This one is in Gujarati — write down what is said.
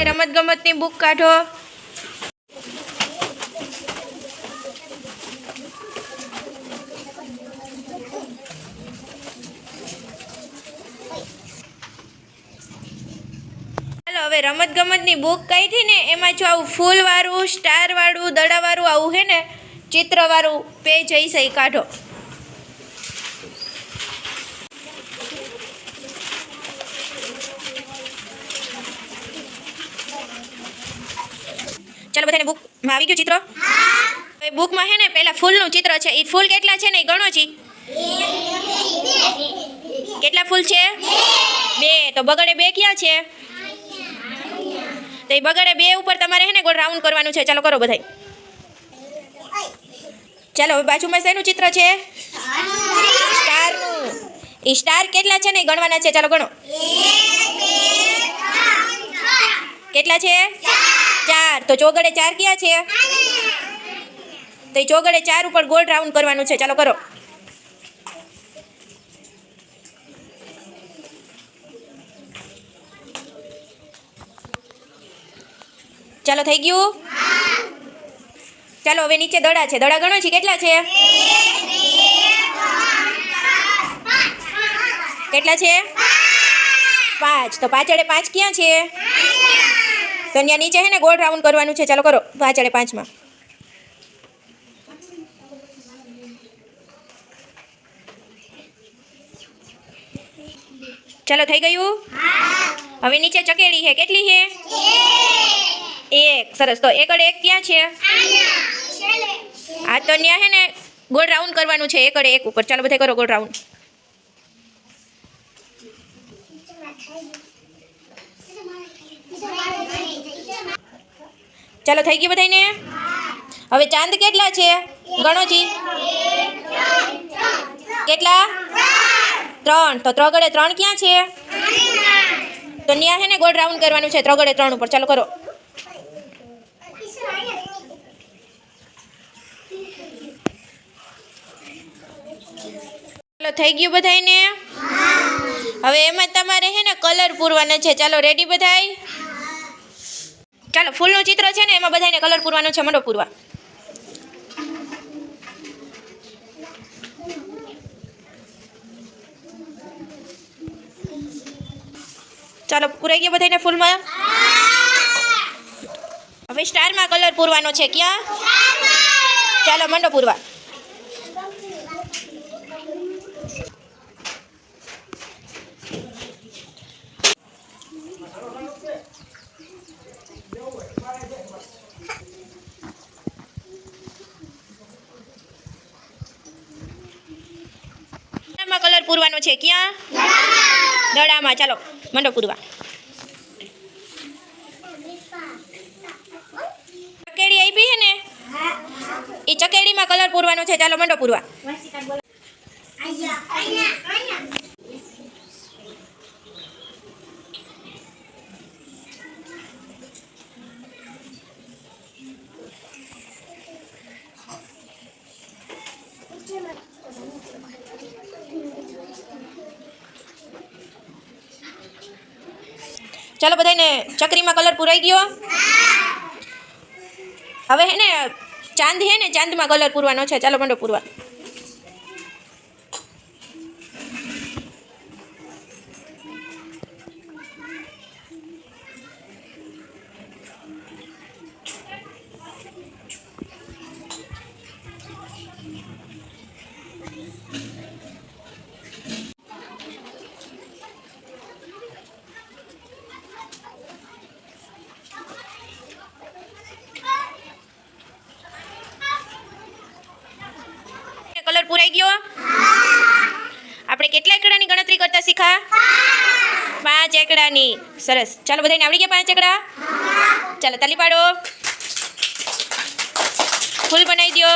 રમત ગમતની બુક કાઢો. ચાલો હવે રમત ગમતની બુક કાઢી ને એમાં જો આવું ફૂલ વાળું, સ્ટાર વાળું, દડા વાળું આવું હે ને ચિત્ર વાળું પેજ હશે એ કાઢો. ચાલો બધાને બુકમાં આવી ગયું ચિત્ર. હવે બુકમાં હે ને પહેલા ફૂલનું ચિત્ર છે. એ ફૂલ કેટલા છે ને એ ગણો છી. કેટલા ફૂલ છે? 2. તો બગડે 2 ક્યાં છે? તો એ બગડે 2 ઉપર તમારે હે ને ગોળ રાઉન્ડ કરવાનું છે. ચાલો કરો બધાય. ચાલો હવે બાજુમાં શેનું ચિત્ર છે? સ્ટારનું. એ સ્ટાર કેટલા છે ને એ ગણવાના છે. ચાલો ગણો. કેટલા છે? 4. તો ચોગડે 4 ક્યાં છે? તો એ ચોગડે 4 ઉપર ગોળ રાઉન્ડ કરવાનું છે. ચાલો કરો. ચાલો થઈ ગયું. ચાલો હવે નીચે દડા છે. દડા ગણો છે. કેટલા છે? કેટલા છે? 5. તો પાછળે 5 ક્યાં છે? તો ત્યાં નીચે હે ને ગોળ રાઉન્ડ કરવાનું છે. ચાલો કરો. પાછળે 5માં. ચાલો થઈ ગયું. હવે નીચે ચકેડી છે. કેટલી છે? 1. સરસ. તો એકડે 1 ક્યાં છે? આ તો ત્યાં હે ને ગોળ રાઉન્ડ કરવાનું છે. એકડે 1 ઉપર. ચાલો બધા કરો ગોળ રાઉન્ડ. ચાલો થઈ ગયું બધાને. હવે ચાંદ કેટલા છે? ગણો જી. કેટલા? 3. તો ત્રગડે 3 ક્યાં છે? તો ત્યાં હે ને ગોળ રાઉન્ડ કરવાનું છે. ત્રગડે 3 ઉપર. ચાલો કરો. ચાલો થઈ ગયું બધાને. હવે એમાં તમારે હે ને કલર પૂરવાના છે. ચાલો રેડી બધાય. ચાલો ફૂલનું ચિત્ર છે ને એમાં બધાને કલર પૂરવાનો છે. મંડો પૂરવા. ચાલો પૂરાઈ ગયા બધાને ફૂલમાં. હવે સ્ટારમાં કલર પૂરવાનો છે. ક્યાં? ચાલો મંડો પૂરવા. કલર પૂરવાનો છે. ક્યાં? દડામાં. ચાલો મંડો પૂરવા. ચકેડી આપી હે ને એ ચકેડીમાં કલર પૂરવાનો છે. ચાલો મંડો પૂરવા. ચાલો બધાને ચકરીમાં કલર પૂરાઈ ગયો. હવે હે ને ચાંદ હે ને ચાંદમાં કલર પૂરવાનો છે. ચાલો મંડો પૂરવા. કલર પૂરાઈ ગયો. આપણે કેટલા એકડાની ગણતરી કરતા શીખા? 5 એકડાની. સરસ. ચાલો બધાને આવડી ગયા 5 એકડા? ચાલો તાલી પાડો. ફૂલ બનાવી દો.